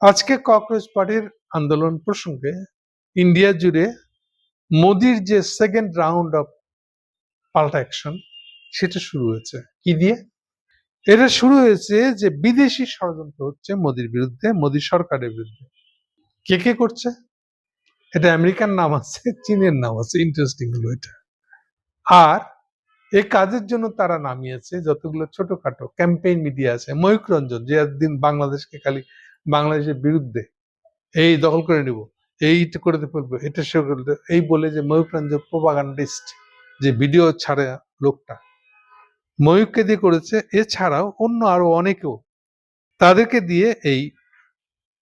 আজকে ককরোচ পার্টির আন্দোলন প্রসঙ্গে ইন্ডিয়া জুড়ে মোদির যে সেকেন্ড রাউন্ড অফ পাল্টা অ্যাকশন সেটা শুরু হয়েছে কি দিয়ে? এটা শুরু হয়েছে যে বিদেশি ষড়যন্ত্র হচ্ছে মোদির বিরুদ্ধে, মোদি সরকারের বিরুদ্ধে। কে কে করছে? এটা আমেরিকার নাম আছে, চীনের নাম আছে। ইন্টারেস্টিং হলো এটা। আর এই কাজের জন্য তারা নামিয়েছে যতগুলো ছোটখাটো ক্যাম্পেইন মিডিয়া আছে। ময়ূক রঞ্জন যে একদিন বাংলাদেশকে খালি বাংলাদেশের বিরুদ্ধে এই দখল করে নিব, এইটা করে ফেলবো, এটা সে এই বলে যে ময়ূক রঞ্জন প্রোপাগান্ডিস্ট যে ভিডিও ছাড়ে লোকটা, ময়ূককে দিয়ে করেছে। এছাড়াও অন্য আরো অনেকেও, তাদেরকে দিয়ে এই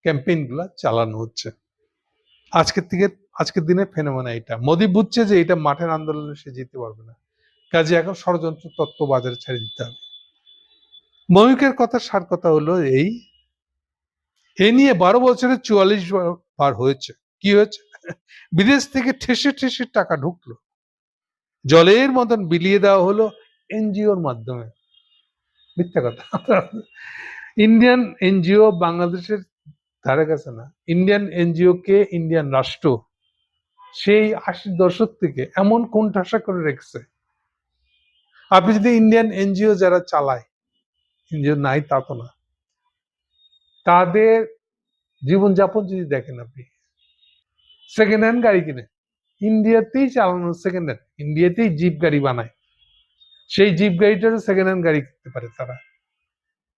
ক্যাম্পেইন গুলা চালানো হচ্ছে। আজকের দিনে ফেনোমেনা এটা। মোদি বুঝছে যে এটা মাঠের আন্দোলনে সে জিততে পারবে না, কাজে এখন ষড়যন্ত্র তত্ত্ব বাজারে ছেড়ে দিতে হবে। ময়ূকের কথা সার কথা হলো এ নিয়ে 12 বছরে 44 বার হয়েছে। কি হয়েছে? বিদেশ থেকে ঠেসে ঠেসে টাকা ঢুকলো, জলের মতন বিলিয়ে দেওয়া হলো এনজিওর মাধ্যমে। মিথ্যা কথা। ইন্ডিয়ান এনজিও বাংলাদেশের ধারে কাছে না। ইন্ডিয়ান এনজিও কে ইন্ডিয়ান রাষ্ট্র সেই 80 দশক থেকে এমন কোণঠাসা করে রেখেছে। আপনি যদি ইন্ডিয়ান এনজিও যারা চালায়, এনজিও নাই তা তো না, তাদের জীবনযাপন যদি দেখেন, আপনি সেকেন্ড হ্যান্ড গাড়ি কিনে, ইন্ডিয়াতেই চালানো সেকেন্ড হ্যান্ড, ইন্ডিয়াতেই জিপ গাড়ি বানায়, সেই জিপ গাড়িটারও সেকেন্ড হ্যান্ড গাড়ি কিনতে পারে তারা।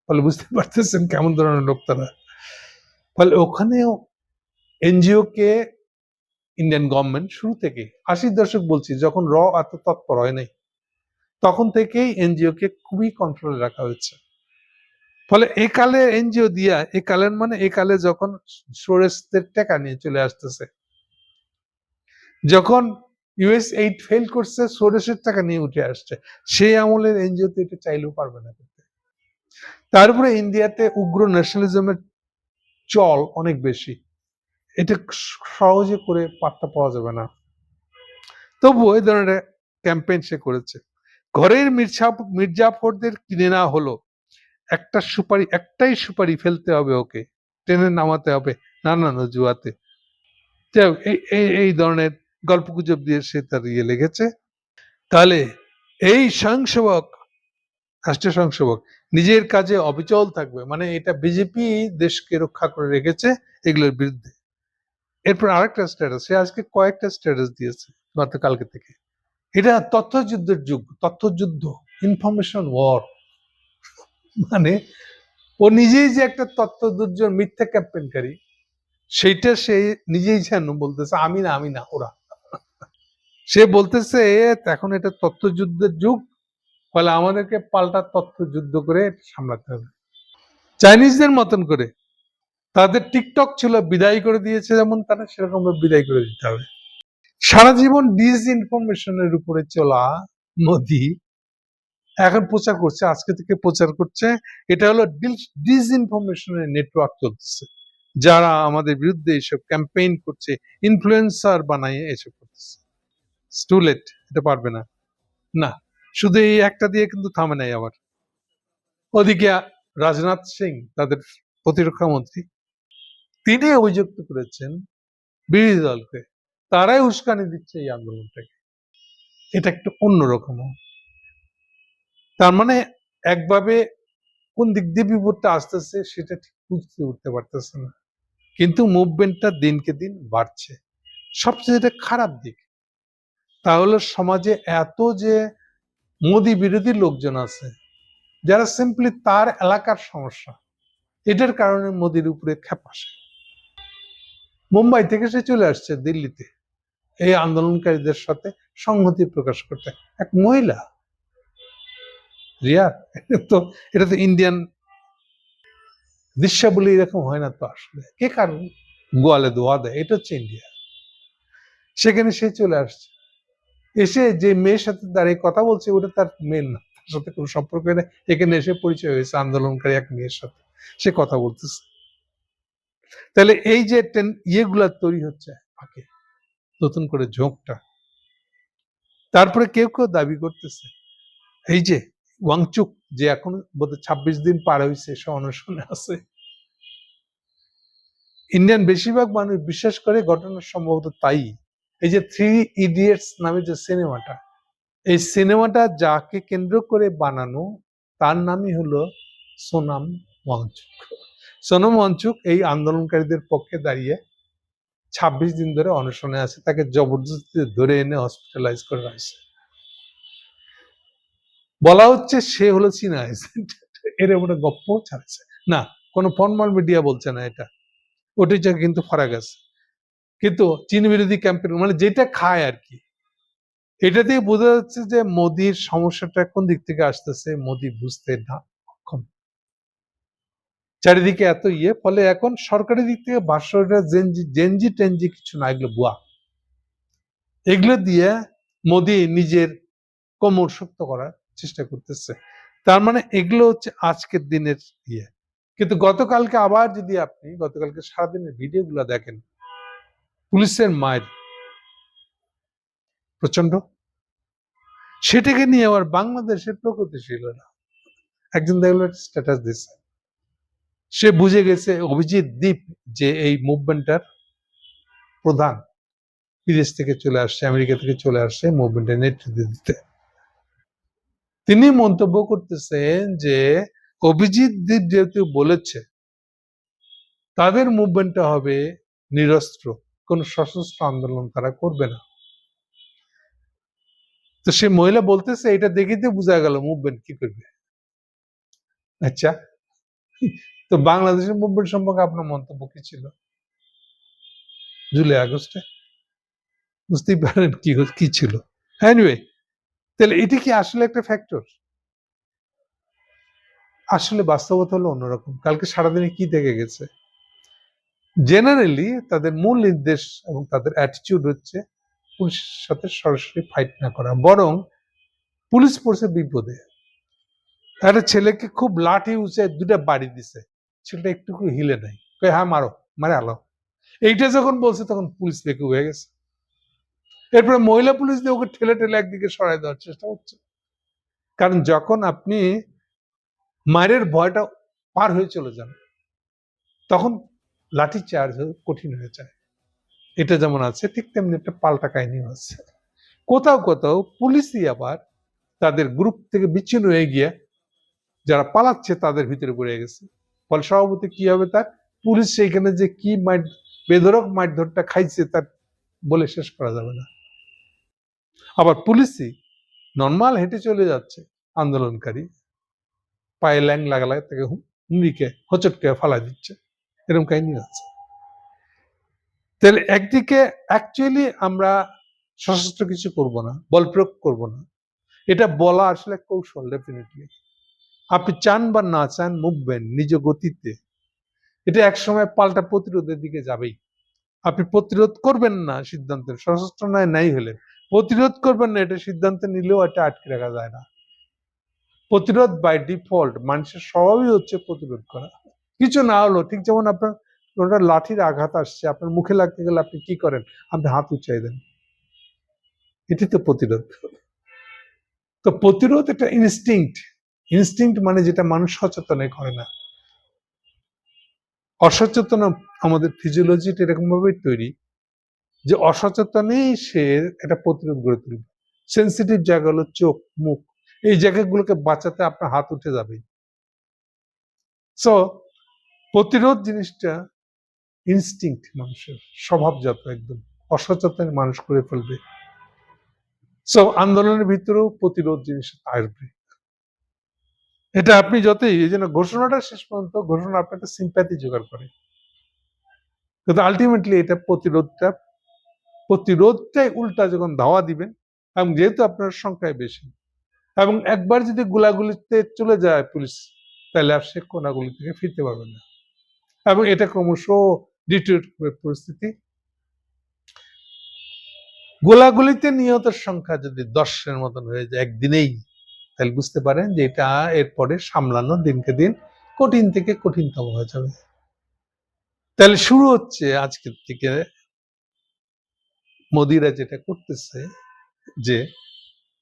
ফলে বুঝতে পারতেছেন কেমন ধরনের লোক তারা। ফলে ওখানেও এনজিও কে ইন্ডিয়ান গভর্নমেন্ট শুরু থেকে 80 দশক বলছি, যখন এত তৎপর হয় নাই, তখন থেকেই এনজিও কে খুবই কন্ট্রোলে রাখা হয়েছে। ফলে এই কালে এনজিও দিয়া, এই কালের মানে এই কালে যখন সোরেসদের টাকা নিয়ে চলে আসতেছে, যখন ইউএস এইড ফেল করছে, সোরেসের টাকা নিয়ে উঠে আসছে, সেই আমলের এনজিও তে এটা চাইলেও পারবে না করতে। তারপরে ইন্ডিয়াতে উগ্র ন্যাশনালিজমের চল অনেক বেশি, এটা সহজে করে পাত্তা পাওয়া যাবে না। তবু এই ধরনের ক্যাম্পেইন সে করেছে। ঘরের মির্জাফরদের কিনে নেওয়া হলো, একটাই সুপারি ফেলতে হবে ওকে, টেনে নামাতে হবে নানান অজুহাতে। এই ধরনের গল্পগুজব দিয়ে সে তার লেগেছে। তাহলে এই স্বয়ংসেবক, রাষ্ট্রীয় স্বয়ংসেবক নিজের কাজে অবিচল থাকবে, মানে এটা বিজেপি দেশকে রক্ষা করে রেখেছে এগুলোর বিরুদ্ধে। এরপর আরেকটা স্ট্যাটাস, সে আজকে কয়েকটা স্ট্যাটাস দিয়েছে গতকালকে থেকে। এটা তথ্যযুদ্ধের যুগ, তথ্যযুদ্ধ, ইনফরমেশন ওয়ার। মানে ও নিজেই যে একটা তথ্যযুদ্ধ মিথ্যা ক্যাম্পেইনকারী, সেইটা সে নিজেই যেন বলতেছে আমি না ওরা। সে বলতেছে এখন এটা তথ্যযুদ্ধের যুগ, ফলে আমাদেরকে পাল্টা তথ্যযুদ্ধ করে সামলাতে হবে। চাইনিজদের মতন করে তাদের টিকটক ছিল, বিদায় করে দিয়েছে যেমন তারা, সেরকম বিদায় করে দিতে হবে। সারা জীবন ডিসইনফরমেশনের উপরে চলা মোদি এখন প্রচার করছে, আজকে থেকে প্রচার করছে। এটা হলো ডিসইনফরমেশনের নেটওয়ার্ক চলতেছে, যারা আমাদের বিরুদ্ধে এইসব ক্যাম্পেইন করছে, ইনফ্লুয়েন্সার বানাইয়ে এসব করতেছে। টু লেট, এটা পারবে না। না, শুধু এই একটা দিয়ে কিন্তু থামে নাই। আবার ওদিকে রাজনাথ সিং, তাদের প্রতিরক্ষা মন্ত্রী, তিনি অভিযুক্ত করেছেন বিরোধী দলকে, তারাই উস্কানি দিচ্ছে এই আন্দোলনটাকে। এটা একটু অন্যরকম। তার মানে একভাবে কোন দিক দিয়ে বিপদটা আসতেছে সেটা ঠিক বুঝতে উঠতে পারতেছে না, কিন্তু মুভমেন্টটা দিনকে দিন বাড়ছে। সবচেয়ে যেটা খারাপ দিক, তাহলে সমাজে এত যে মোদি বিরোধী লোকজন আছে, যারা সিম্পলি তার এলাকার সমস্যা, এটার কারণে মোদির উপরে ক্ষেপ আসে। মুম্বাই থেকে সে চলে আসছে দিল্লিতে এই আন্দোলনকারীদের সাথে সংহতি প্রকাশ করতে। এক মহিলা, রিয়া, এটা তো ইন্ডিয়ান দৃশ্যাবলী, এরকম হয় না তো আসলে। কে কারণ গোয়ালে দোয়া দেয়, এটা হচ্ছে ইন্ডিয়া। সেখানে সে চলে আসছে, এসে যে মেয়ের সাথে দাঁড়িয়ে কথা বলছে, ওটা তার মেয়ে না, তার সাথে কোনো সম্পর্ক নেই। এখানে এসে পরিচয় হয়েছে আন্দোলনকারী এক মেয়ের সাথে, সে কথা বলতেছে। তাহলে এই যে ইয়েগুলা তৈরি হচ্ছে ফাঁকে, নতুন করে ঝোঁকটা। তারপরে কেউ কেউ দাবি করতেছে এই যে ওয়াংচুক, যে এখন বোধহয় 26 দিন পার হয়েছে, সে অনশনে আছে, ইন্ডিয়ান বেশিরভাগ মানুষ বিশ্বাস করে ঘটনা সম্ভবত তাই। এই যে 3 ইডিয়টস নামে যে সিনেমাটা, এই সিনেমাটা যাকে কেন্দ্র করে বানানো তার নামই হলো সোনাম ওয়াংচুক। সোনাম ওয়াংচুক এই আন্দোলনকারীদের পক্ষে দাঁড়িয়ে 26 দিন ধরে অনশনে আছে, তাকে জবরদস্তি ধরে এনে হসপিটালাইজ করা হয়েছে। বলা হচ্ছে সে হলো চীনা এজেন্ট। এর উপরে গপ্প ছাড়ছে না, কোনো ফর্মাল মিডিয়া বলছে না এটা, ওটি কিন্তু ফারাক আছে। কিন্তু চীন বিরোধী ক্যাম্পেন মানে যেটা খায় আর কি, এটা দিয়ে বোঝা যাচ্ছে যে মোদির সমস্যাটা কোন দিক থেকে আসতেছে মোদি বুঝতে না সক্ষম। চারিদিকে এত ফলে এখন সরকারের দিক থেকে ভাষ্যটা জেনজি টেনজি কিছু না, এগুলো বুয়া। এগুলো দিয়ে মোদি নিজের কোমর শক্ত করার চেষ্টা করতেছে। তার মানে এগুলো হচ্ছে আজকের দিনের কিন্তু গতকালকে আবার যদি আপনি গতকালকে সারাদিনের ভিডিও গুলা দেখেন, পুলিশের মায়ের প্রচন্ড, সেটাকে নিয়ে আবার বাংলাদেশের প্রগতিশীলরা একজন দেখলো স্ট্যাটাস দিচ্ছে, সে বুঝে গেছে অভিজিৎ দীপ যে এই মুভমেন্টটার প্রধান বিদেশ থেকে চলে আসছে, আমেরিকা থেকে চলে আসছে মুভমেন্টের নেতৃত্ব দিতে। তিনি মন্তব্য করতেছেন যে অভিজিৎ দীপ যেহেতু বলেছে তাদের মুভমেন্টটা হবে নিরস্ত্র, কোন সশস্ত্র আন্দোলন তারা করবে না। তো সে মহিলা বলতেছে এটা দেখে তো বোঝা গেল মুভমেন্ট কি করবে। আচ্ছা, তো বাংলাদেশের মুভমেন্ট সম্পর্কে আপনার মন্তব্য কি ছিল জুলাই আগস্টে? বুঝতেই পারেন কি ছিল। এনিওয়ে, তাহলে এটা কি আসলে একটা ফ্যাক্টর? আসলে বাস্তবতা হলো অন্যরকম। কালকে সারাদিনে কি দেখে গেছে, জেনারেলি তাদের মূল নির্দেশ এবং তাদের অ্যাটিটিউড হচ্ছে পুলিশের সাথে সরাসরি ফাইট না করা, বরং পুলিশ পড়ছে বিপদে, একটা ছেলেকে খুব লাঠি উঁচে 2টা বাড়ি দিছে, ছেলেটা একটু হিলে নাই, হ্যাঁ মারো, মারে আলো। এইটা যখন বলছে তখন পুলিশ বেঁকে হয়ে গেছে। এরপরে মহিলা পুলিশ দিয়ে ওকে ঠেলে ঠেলে একদিকে সরাই দেওয়ার চেষ্টা হচ্ছে। কারণ যখন আপনি মায়ের ভয়টা পার হয়ে চলে যান তখন লাঠি চার্জ কঠিন হয়ে যায়। এটা যেমন আছে ঠিক তেমনি একটা পাল্টা কাহিনীও আছে। কোথাও কোথাও পুলিশই আবার তাদের গ্রুপ থেকে বিচ্ছিন্ন হয়ে গিয়ে যারা পালাচ্ছে তাদের ভিতরে পড়ে গেছে। ফলে সভাপতি কি হবে, তার পুলিশ সেইখানে যে কি বেধরক মারধরটা খাইছে তার বলে শেষ করা যাবে না। আবার পুলিশই নর্মাল হেঁটে চলে যাচ্ছে, আন্দোলনকারী পায়ে ল্যাং লাগালায় তাকে হুমড়িকে হোঁচটকে ফালা দিচ্ছে, এরকম কাহিনী আছে। তাহলে একদিকে অ্যাকচুয়ালি আমরা সশস্ত্র কিছু করব না, বল প্রয়োগ করবো না, এটা বলা আসলে কৌশল। ডেফিনেটলি আপনি চান বা না চান মুভমেন্ট নিজ গতিতে এটা একসময় পাল্টা প্রতিরোধের দিকে যাবেই। আপনি প্রতিরোধ করবেন না সিদ্ধান্তের, সশস্ত্র নাই হলে প্রতিরোধ করবেন না এটা সিদ্ধান্ত নিলেও এটা আটকে রাখা যায় না। প্রতিরোধ বাই ডিফল্ট, মানুষের স্বভাবই হচ্ছে প্রতিরোধ করা। কিছু না হলো ঠিক যেমন আপনার কোনটা লাঠির আঘাত আসছে, আপনার মুখে লাগতে গেলে আপনি কি করেন, আপনি হাত উঁচাই দেন, এটি তো প্রতিরোধ। তো প্রতিরোধ এটা ইনস্টিংক্ট মানে যেটা মানুষ সচেতনে করে না। অসচেতন আমাদের ফিজিওলজিটা এরকম ভাবে তৈরি যে অসচেতনেই সে একটা প্রতিরোধ গড়ে তুলবে। সেন্সিটিভ জায়গা হলো চোখ, মুখ, এই জায়গাগুলোকে বাঁচাতে আপনার হাত উঠে যাবে। সো প্রতিরোধ জিনিসটা ইনস্টিংক্ট, মানুষের স্বভাবজাত, একদম অসচেতন মানুষ করে ফেলবে। সো আন্দোলনের ভিতরেও প্রতিরোধ জিনিস আসবে। এটা আপনি যতই এই জন্য ঘোষণাটা শেষ পর্যন্ত ঘোষণা আপনাকে সিম্প্যাথি জোগাড় করে, কিন্তু আলটিমেটলি এটা প্রতিরোধটাই উল্টা যখন ধাওয়া দিবেন, এবং যেহেতু আপনার সংখ্যায় বেশি এবং একবার যদি গোলাগুলিতে চলে যায় পুলিশ, তাহলে আর সে কোনাগুলি থেকে ফিরতে পারবে না, এবং এটা ক্রমশ ডিটেরিয়রেট পরিস্থিতি। গোলাগুলিতে নিহতের সংখ্যা যদি 10-এর মতন হয়ে যায় একদিনেই, তাহলে বুঝতে পারেন যে এটা এরপরে সামলানো দিনকে দিন কঠিন থেকে কঠিনতম হয়ে যাবে। তাহলে শুরু হচ্ছে আজকের থেকে মোদিরা যেটা করতেছে যে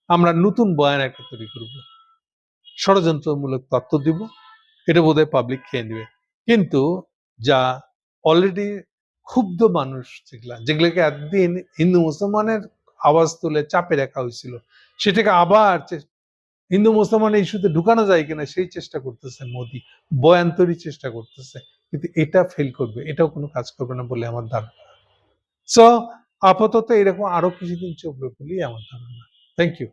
আমরা নতুন বয়ান একটা তৈরি করব, ষড়যন্ত্রমূলক তথ্য দিব, এটা বোধহয় পাবলিক খেয়ে নেবে। কিন্তু যা অলরেডি ক্ষুব্ধ মানুষ যেগুলোকে একদিন হিন্দু মুসলমানের আওয়াজ তুলে চাপে রাখা হয়েছিল, সেটাকে আবার হিন্দু মুসলমান ইস্যুতে ঢুকানো যায় কিনা সেই চেষ্টা করতেছে মোদি, বয়ান তৈরির চেষ্টা করতেছে, কিন্তু এটা ফেল করবে, এটাও কোনো কাজ করবে না বলে আমার ধারণা। সো আপাতত এরকম আরো কিছুদিন চলবে বলেই আমার ধারণা। Thank you.